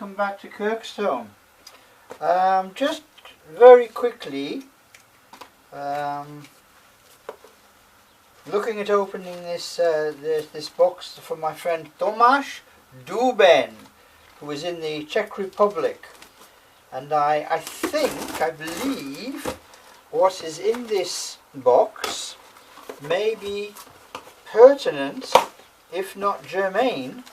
welcome back to Kirkstone. Just very quickly, looking at opening this box from my friend Tomáš Duben, who is in the Czech Republic, and I believe what is in this box may be pertinent, if not germane,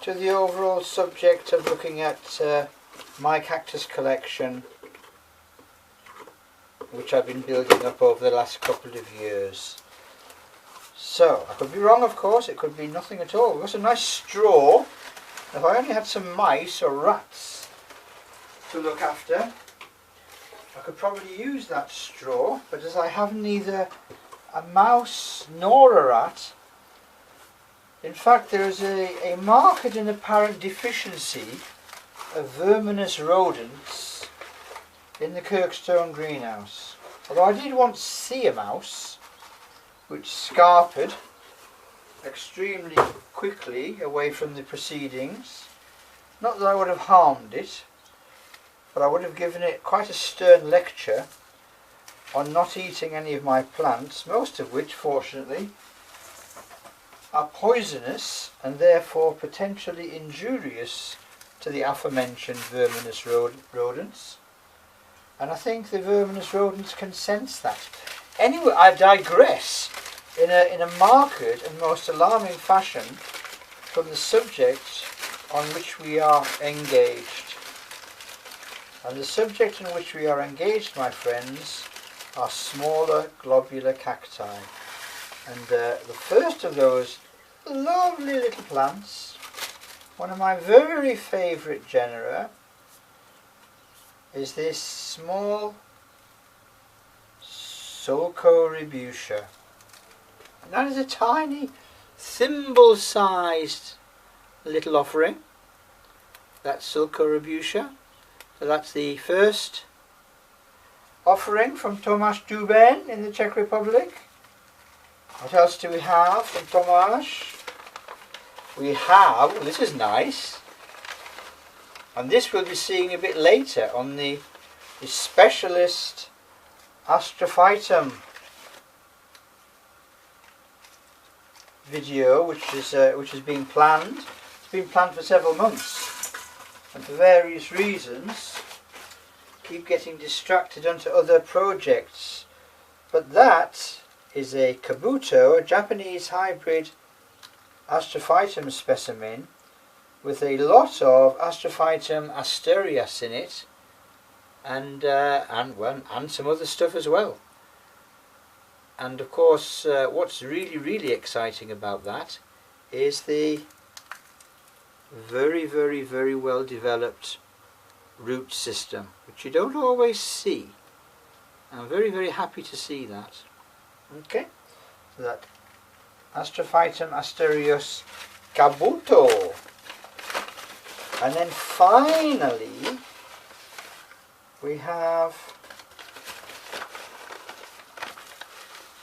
to the overall subject of looking at my cactus collection, which I've been building up over the last couple of years. So, I could be wrong, of course, it could be nothing at all. We've got some nice straw. If I only had some mice or rats to look after, I could probably use that straw, but as I have neither a mouse nor a rat, in fact there is a marked and apparent deficiency of verminous rodents in the Kirkstone greenhouse. Although I did once see a mouse which scarpered extremely quickly away from the proceedings. Not that I would have harmed it, but I would have given it quite a stern lecture on not eating any of my plants, most of which, fortunately, are poisonous and therefore potentially injurious to the aforementioned verminous rodents. And I think the verminous rodents can sense that. Anyway, I digress in a marked and most alarming fashion from the subject on which we are engaged. And the subject on which we are engaged, my friends, are smaller globular cacti. And the first of those lovely little plants, one of my very favourite genera, is this small Sulcorybutia. And that is a tiny, thimble-sized little offering. That's Sulcorybutia. So that's the first offering from Tomáš Duben in the Czech Republic. What else do we have from Tomáš? We have, well, this is nice, and this we'll be seeing a bit later on the specialist Astrophytum video, which is being planned. It's been planned for several months, and for various reasons keep getting distracted onto other projects. But that is a kabuto, a Japanese hybrid Astrophytum specimen with a lot of Astrophytum asterias in it, and some other stuff as well. And of course, what's really exciting about that is the very well developed root system, which you don't always see. I'm very happy to see that. Okay, so that Astrophytum asterius kabuto. And then finally we have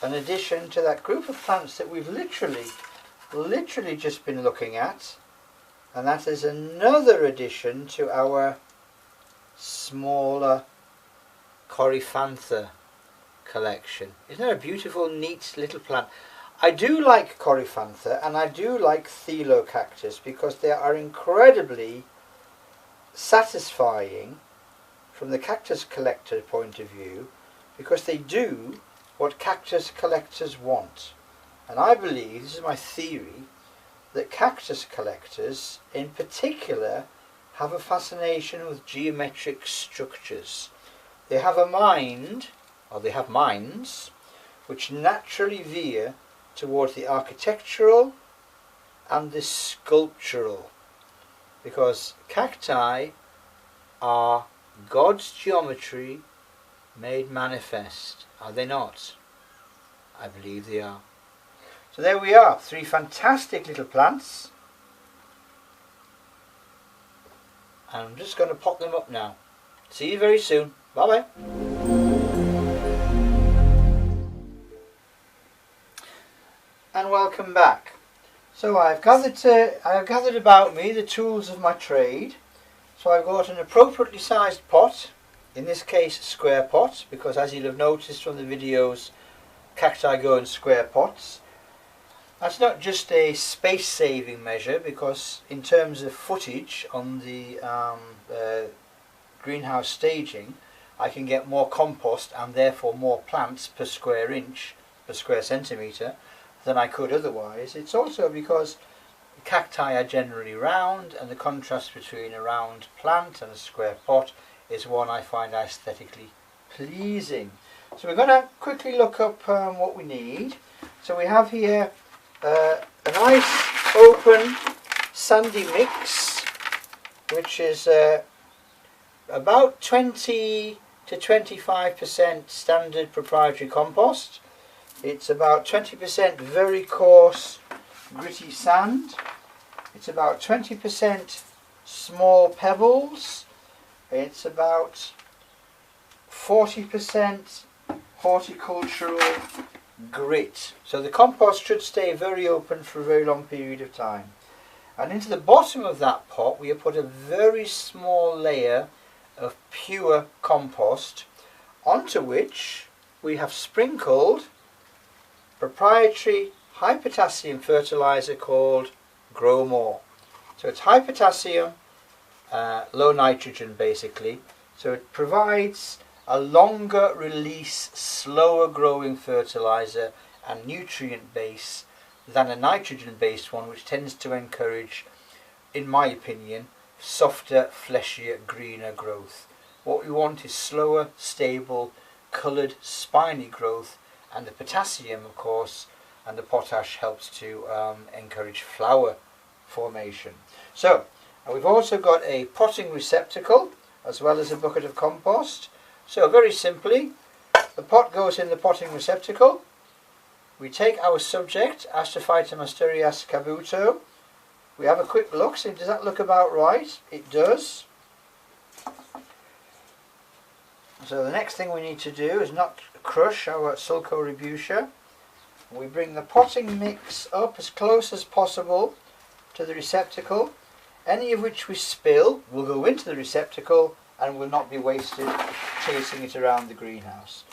an addition to that group of plants that we've literally just been looking at, and that is another addition to our smaller Coryphantha collection. Isn't that a beautiful, neat little plant? I do like Coryphantha and I do like Stenocactus because they are incredibly satisfying from the cactus collector point of view, because they do what cactus collectors want. And I believe, this is my theory, that cactus collectors in particular have a fascination with geometric structures. They have a mind, or they have minds, which naturally veer towards the architectural and the sculptural, because cacti are God's geometry made manifest, are they not? I believe they are. So there we are, three fantastic little plants, and I'm just going to pot them up now. See you very soon. Bye bye. And welcome back. So I have gathered about me the tools of my trade. So I've got an appropriately sized pot, in this case square pot, because as you'll have noticed from the videos, cacti go in square pots. That's not just a space saving measure, because in terms of footage on the greenhouse staging, I can get more compost and therefore more plants per square inch, per square centimetre, than I could otherwise. It's also because cacti are generally round, and the contrast between a round plant and a square pot is one I find aesthetically pleasing. So we're going to quickly look up what we need. So we have here a nice open sandy mix, which is about 20 to 25% standard proprietary compost. It's about 20% very coarse gritty sand. It's about 20% small pebbles. It's about 40% horticultural grit. So the compost should stay very open for a very long period of time. And into the bottom of that pot we have put a very small layer of pure compost, onto which we have sprinkled proprietary high potassium fertilizer called Grow More. So it's high potassium, low nitrogen basically, so it provides a longer release, slower growing fertilizer and nutrient base than a nitrogen based one, which tends to encourage, in my opinion, softer, fleshier, greener growth. What we want is slower, stable, coloured, spiny growth, and the potassium, of course, and the potash helps to encourage flower formation. So, and we've also got a potting receptacle as well as a bucket of compost. So very simply, the pot goes in the potting receptacle. We take our subject, Astrophytum cabuto. We have a quick look, so does that look about right? It does. So the next thing we need to do is not crush our Sulco-Rebutia. We bring the potting mix up as close as possible to the receptacle. Any of which we spill will go into the receptacle and will not be wasted chasing it around the greenhouse.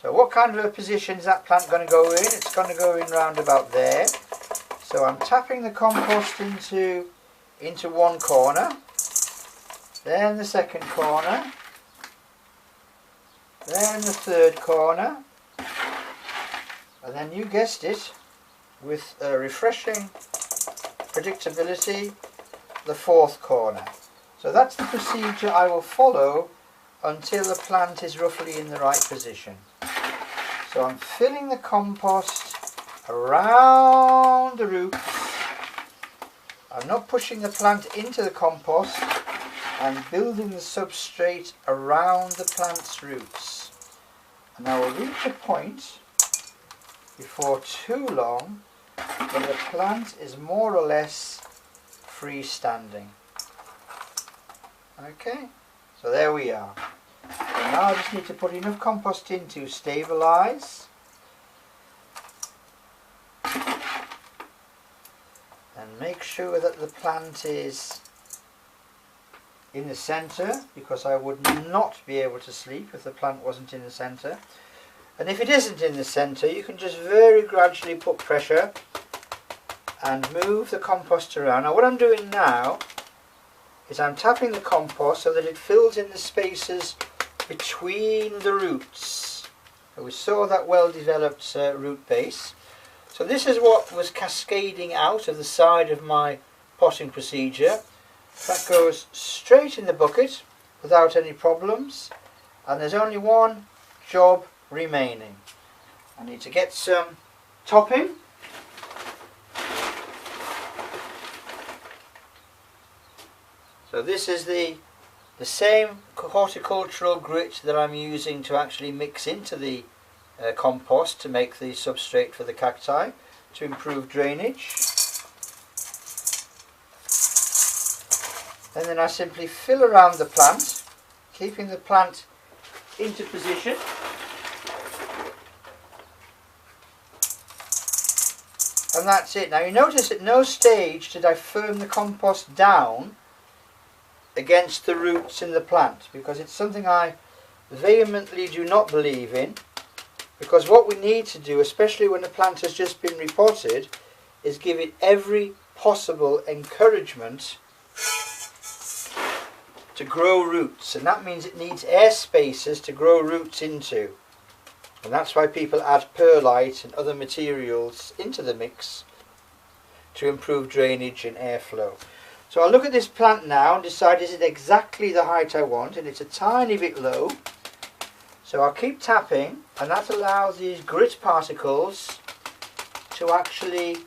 So what kind of a position is that plant going to go in? It's going to go in round about there. So I'm tapping the compost into one corner, then the second corner, then the third corner, and then you guessed it, with a refreshing predictability, the fourth corner. So that's the procedure I will follow until the plant is roughly in the right position. So I'm filling the compost around the roots. I'm not pushing the plant into the compost. I'm building the substrate around the plant's roots. And I will reach a point before too long when the plant is more or less freestanding. Okay, so there we are. So now I just need to put enough compost in to stabilise. And make sure that the plant is in the centre, because I would not be able to sleep if the plant wasn't in the centre. And if it isn't in the centre, you can just very gradually put pressure and move the compost around. Now what I'm doing now is I'm tapping the compost so that it fills in the spaces between the roots. So we saw that well developed root base. So this is what was cascading out of the side of my potting procedure. That goes straight in the bucket without any problems, and there's only one job remaining. I need to get some topping. So this is the same horticultural grit that I'm using to actually mix into the compost to make the substrate for the cacti to improve drainage. And then I simply fill around the plant, keeping the plant into position. And that's it. Now you notice at no stage did I firm the compost down against the roots in the plant, because it's something I vehemently do not believe in. Because what we need to do, especially when the plant has just been repotted, is give it every possible encouragement to grow roots, and that means it needs air spaces to grow roots into. And that's why people add perlite and other materials into the mix to improve drainage and airflow. So I'll look at this plant now and decide, is it exactly the height I want? And it's a tiny bit low. So I'll keep tapping, and that allows these grit particles to actually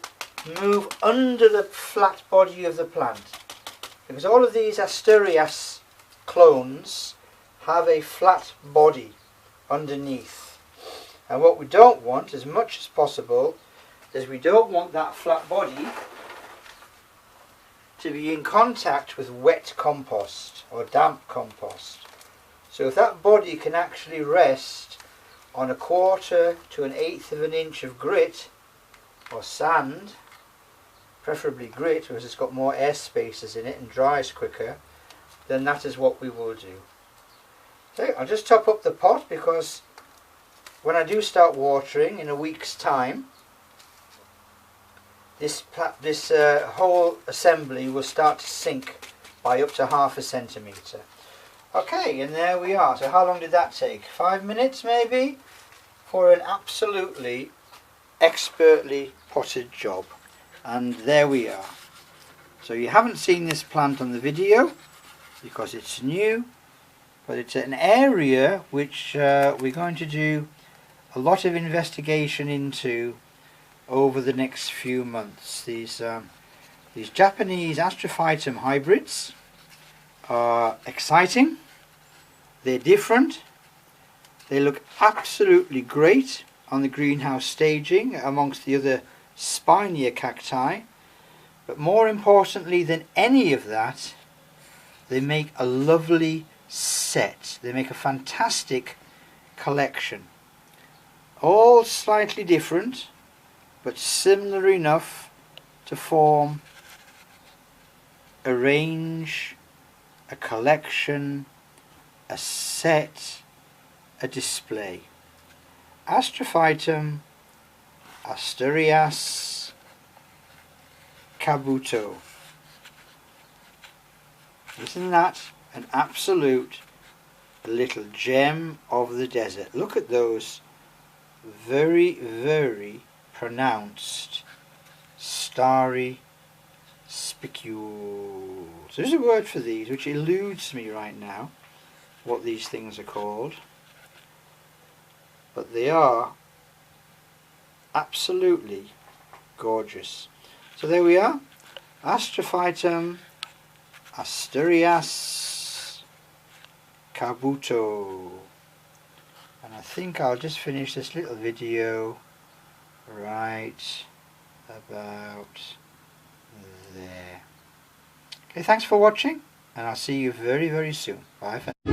move under the flat body of the plant. Because all of these Asturias clones have a flat body underneath. And what we don't want, as much as possible, is we don't want that flat body to be in contact with wet compost or damp compost. So if that body can actually rest on 1/4 to 1/8 of an inch of grit or sand, preferably grit because it's got more air spaces in it and dries quicker, then that is what we will do. So I'll just top up the pot, because when I do start watering in a week's time, this whole assembly will start to sink by up to 1/2 centimetre. Okay, and there we are. So how long did that take? 5 minutes maybe? For an absolutely expertly potted job. And there we are. So you haven't seen this plant on the video because it's new, but it's an area which we're going to do a lot of investigation into over the next few months. These Japanese Astrophytum hybrids are exciting. They're different. They look absolutely great on the greenhouse staging amongst the other spinier cacti, but more importantly than any of that, they make a lovely set. They make a fantastic collection. All slightly different, but similar enough to form a range, a collection, a set, a display. Astrophytum Asturias Cabuto. Isn't that an absolute little gem of the desert? Look at those very, very pronounced starry spicules. There's a word for these which eludes me right now, what these things are called, but they are absolutely gorgeous. So there we are, Astrophytum Asturias Cabuto. And I think I'll just finish this little video right about there. Okay, thanks for watching, and I'll see you very, very soon. Bye for now.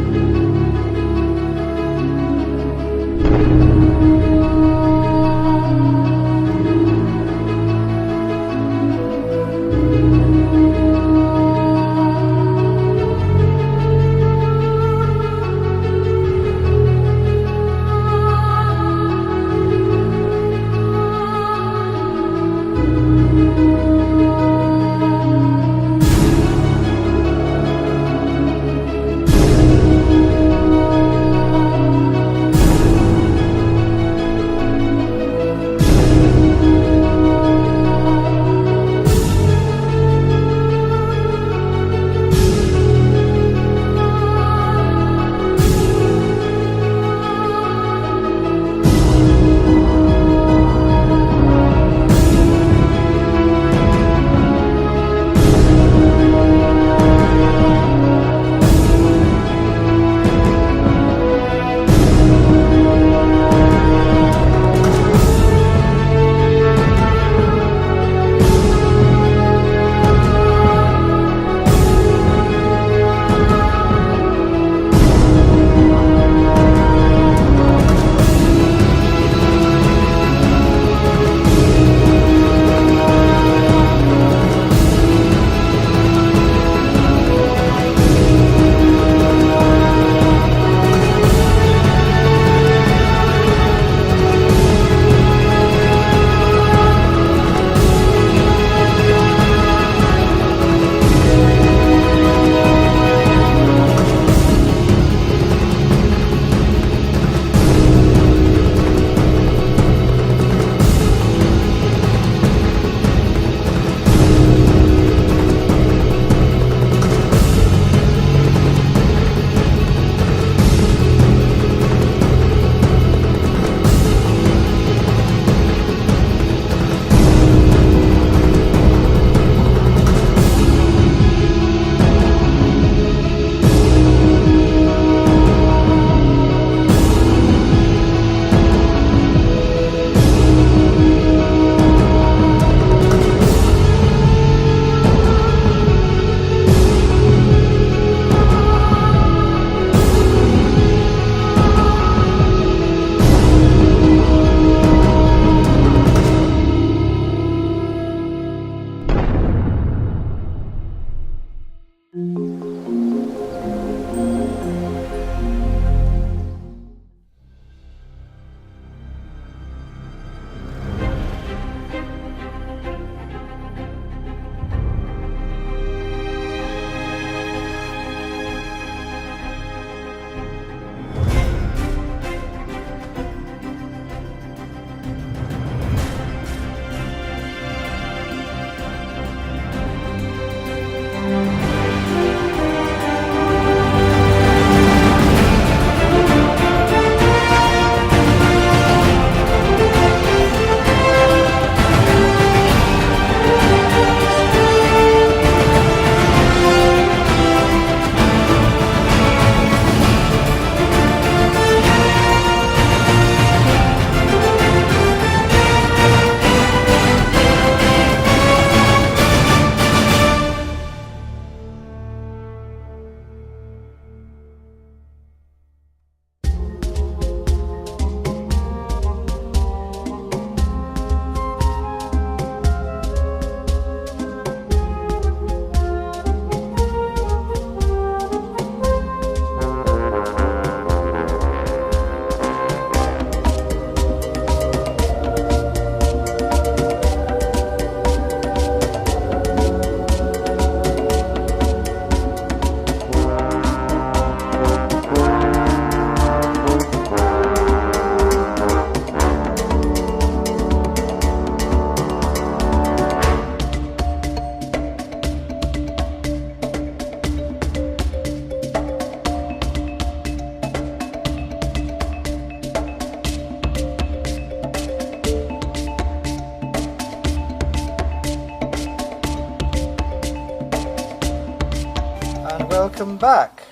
welcome back.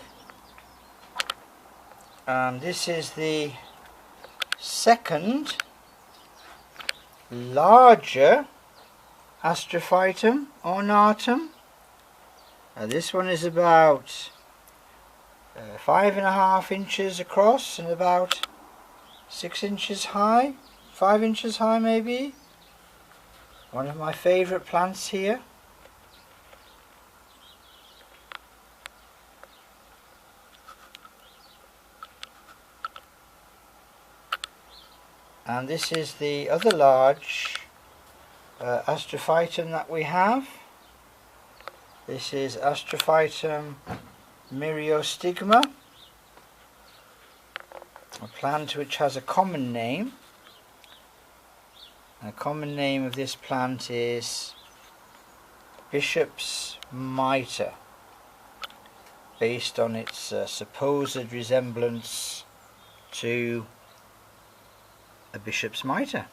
And this is the second larger Astrophytum ornatum. This one is about 5.5 inches across and about 6 inches high, 5 inches high maybe. One of my favourite plants here. And this is the other large Astrophytum that we have. This is Astrophytum myriostigma, a plant which has a common name. The common name of this plant is bishop's mitre, based on its supposed resemblance to a bishop's mitre.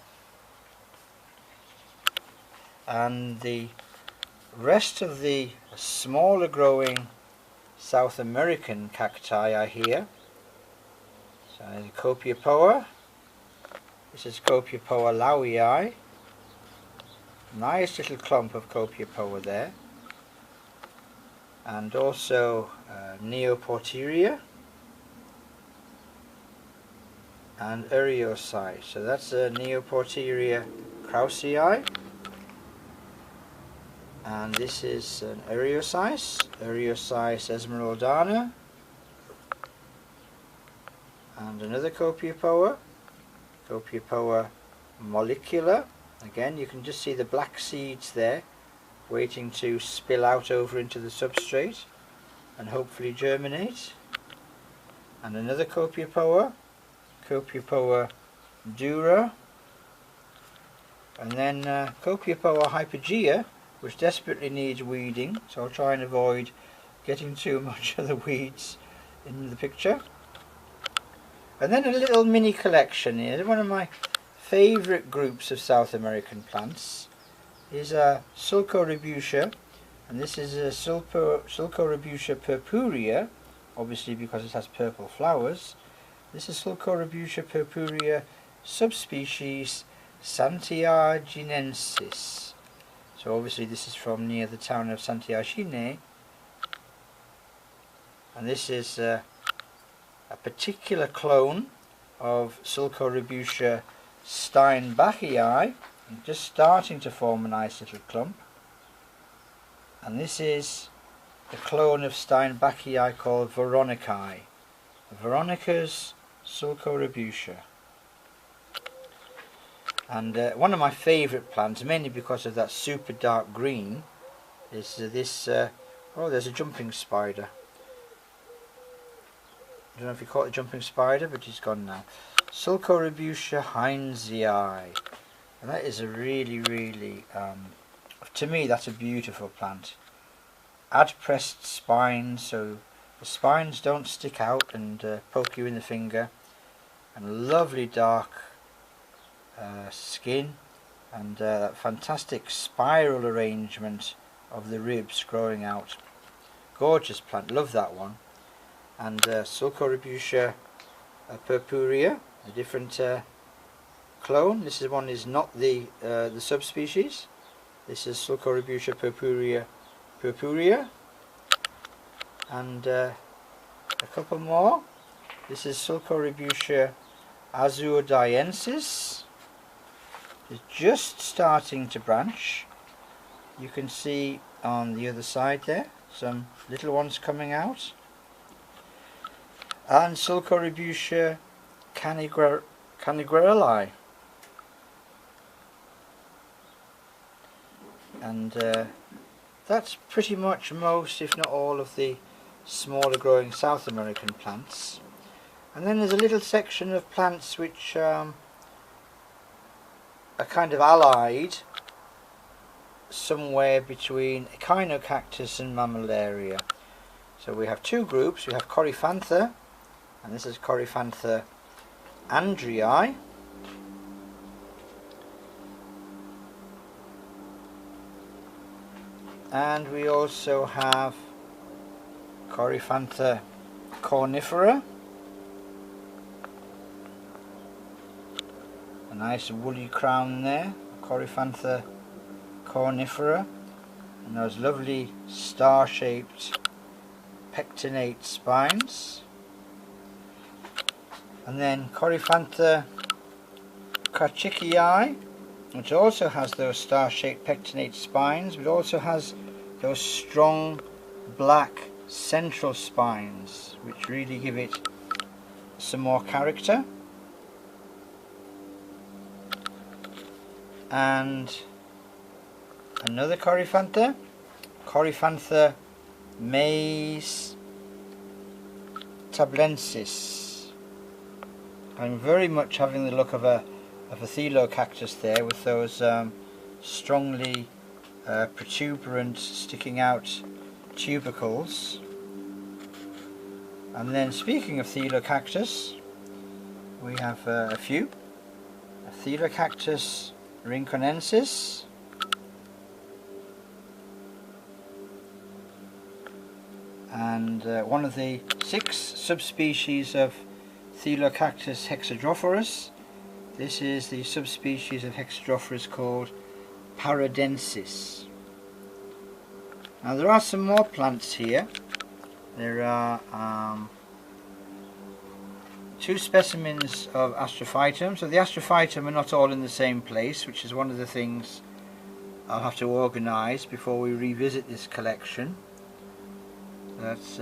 And the rest of the smaller growing South American cacti are here. So the Copiapoa. This is Copiapoa lowii. Nice little clump of Copiapoa there. And also Neoporteria and Ariocarpus. So that's Neoporteria kraussii. And this is an Ariocarpus, Ariocarpus esmeraldana. And another Copiapoa, Copiapoa mollicula. Again, you can just see the black seeds there, waiting to spill out over into the substrate and hopefully germinate. And another Copiapoa, Copiapoa dura. And then Copiapoa hypogea, which desperately needs weeding, so I'll try and avoid getting too much of the weeds in the picture. And then a little mini collection here. One of my favourite groups of South American plants is Sulcorebutia, and this is Sulcorebutia purpurea, obviously because it has purple flowers. This is Sulcorebutia purpurea subspecies santiaginensis. So obviously this is from near the town of Santiagine, and this is a particular clone of Sulcorebutia steinbachii, just starting to form a nice little clump. And this is the clone of steinbachii called Veronicae, Veronica's Sulcorebutia. And one of my favourite plants, mainly because of that super dark green, is this, oh, there's a jumping spider. I don't know if you caught the jumping spider, but he's gone now. Sulcorebutia heinzii. And that is a really, to me that's a beautiful plant. Adpressed spines, so the spines don't stick out and poke you in the finger. And lovely dark skin, and that fantastic spiral arrangement of the ribs growing out. Gorgeous plant, love that one. And Sulcorebutia purpurea, a different clone. This one is not the subspecies. This is Sulcorebutia purpurea, and a couple more. This is Sulcorebutia azurdiensis. It's just starting to branch. You can see on the other side there some little ones coming out. And Sulcorebutia canigrelli. And that's pretty much most, if not all, of the smaller growing South American plants. And then there's a little section of plants which are kind of allied somewhere between Echinocactus and Mammillaria. So we have two groups. We have Coryphantha, and this is Coryphantha andrii. And we also have Coryphantha cornifera, a nice woolly crown there, Coryphantha cornifera, and those lovely star-shaped pectinate spines. And then Coryphantha cachicii, which also has those star-shaped pectinate spines, but also has those strong black central spines, which really give it some more character. And another Coryphantha, Coryphantha maiz tablensis. I'm very much having the look of a Thelocactus there, with those strongly protuberant, sticking out tubercles. And then, speaking of Thelocactus, we have a few. Thelocactus rinconensis, and one of the 6 subspecies of Thelocactus hexadrophorus. This is the subspecies of hexadrophorus called paradensis. Now there are some more plants here. There are 2 specimens of Astrophytum. So the Astrophytum are not all in the same place, which is one of the things I'll have to organise before we revisit this collection. That's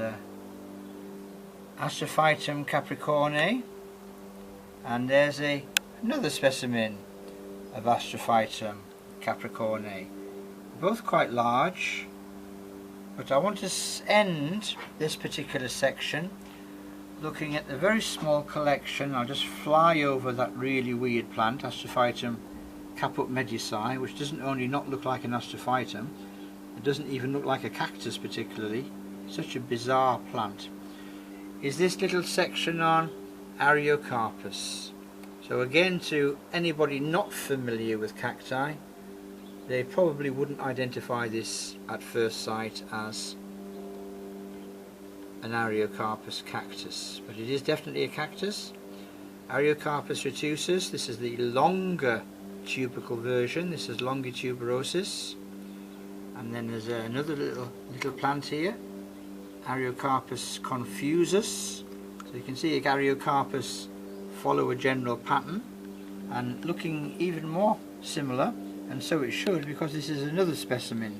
Astrophytum capricornae, and there's another specimen of Astrophytum capricornae. Both quite large, but I want to end this particular section looking at the very small collection. I'll just fly over that really weird plant, Astrophytum caput medusae, which doesn't only not look like an Astrophytum, it doesn't even look like a cactus particularly. Such a bizarre plant. Is this little section on Ariocarpus. So again, to anybody not familiar with cacti, they probably wouldn't identify this at first sight as an Ariocarpus cactus, but it is definitely a cactus. Ariocarpus retusus, this is the longer tubercle version, this is longituberosus. And then there's another little plant here, Ariocarpus confusus. So you can see Ariocarpus follow a general pattern, and looking even more similar, and so it should, because this is another specimen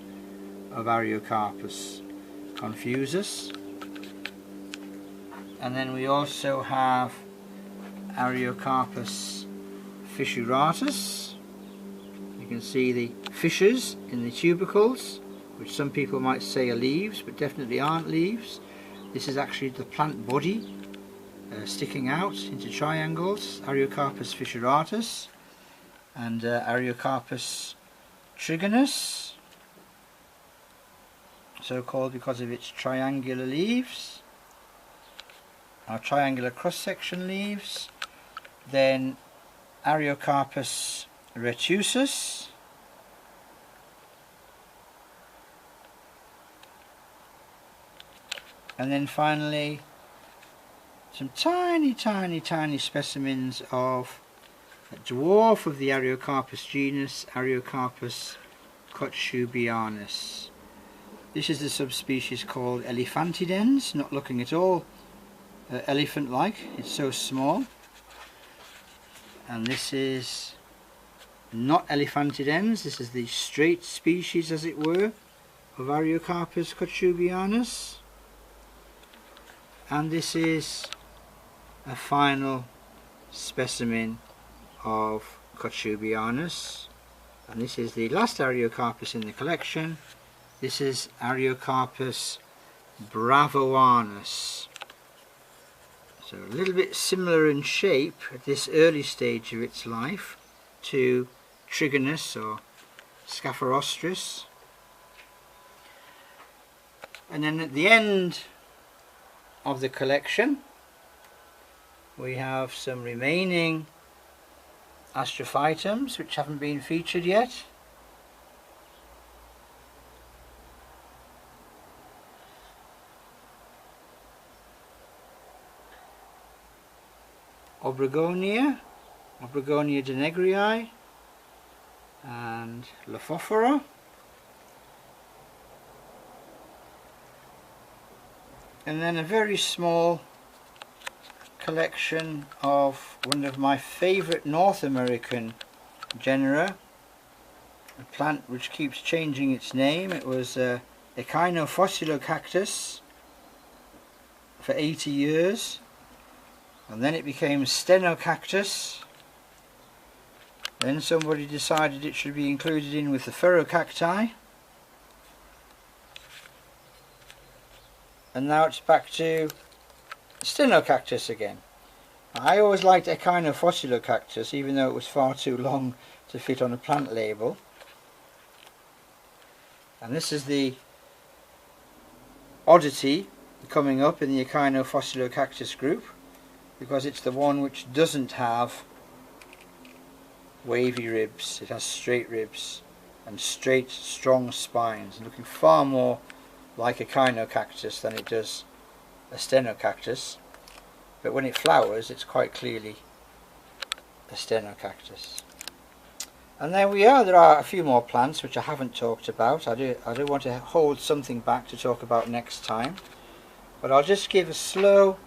of Ariocarpus confusus. And then we also have Ariocarpus fissuratus. You can see the fissures in the tubercles, which some people might say are leaves, but definitely aren't leaves. This is actually the plant body sticking out into triangles, Ariocarpus fissuratus, and Ariocarpus trigonus, so called because of its triangular leaves, or triangular cross-section leaves. Then Ariocarpus retusus, and then finally some tiny specimens of a dwarf of the Ariocarpus genus, Ariocarpus cotyubianus. This is the subspecies called elephantidens, not looking at all elephant-like, it's so small. And this is not elephantidens, this is the straight species, as it were, of Ariocarpus cotyubianus. And this is a final specimen of cotyubianus, and this is the last Ariocarpus in the collection. This is Ariocarpus bravoanus. So a little bit similar in shape at this early stage of its life to Trigonus or Scapharostris. And then at the end of the collection we have some remaining Astrophytums which haven't been featured yet. Obregonia denegrii, and Lophophora. And then a very small collection of one of my favourite North American genera, a plant which keeps changing its name. It was Echinophyllocactus for 80 years, and then it became Stenocactus. Then somebody decided it should be included in with the Ferocacti, and now it's back to Stenocactus again. I always liked Echinophyllocactus, even though it was far too long to fit on a plant label. And this is the oddity coming up in the Echinophyllocactus group, because it's the one which doesn't have wavy ribs. It has straight ribs and straight, strong spines, looking far more like a Echinocactus than it does a Stenocactus. But when it flowers, it's quite clearly a Stenocactus. And there we are. There are a few more plants which I haven't talked about. I do want to hold something back to talk about next time, but I'll just give a slow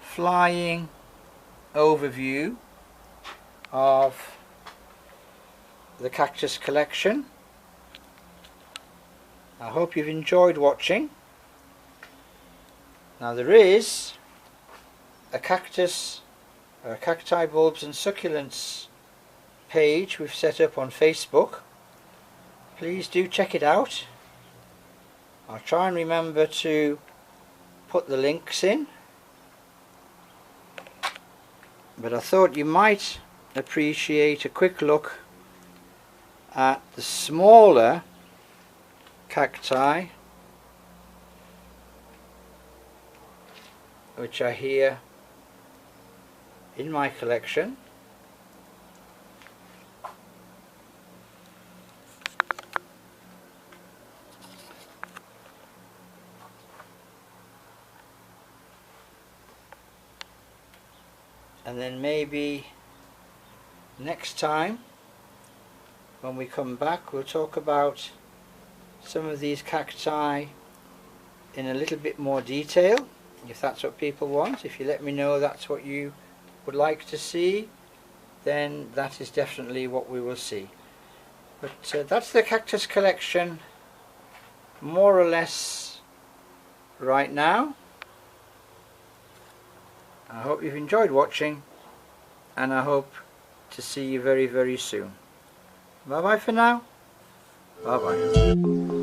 flying overview of the cactus collection. I hope you've enjoyed watching. Now there is a cactus, or cacti, bulbs and succulents page we've set up on Facebook. Please do check it out. I'll try and remember to put the links in, but I thought you might appreciate a quick look at the smaller cacti which are here in my collection. And then maybe next time when we come back, we'll talk about some of these cacti in a little bit more detail, if that's what people want. If you let me know that's what you would like to see, then that is definitely what we will see. But that's the cactus collection more or less right now. I hope you've enjoyed watching, and I hope to see you very, very soon. Bye bye for now. Bye bye.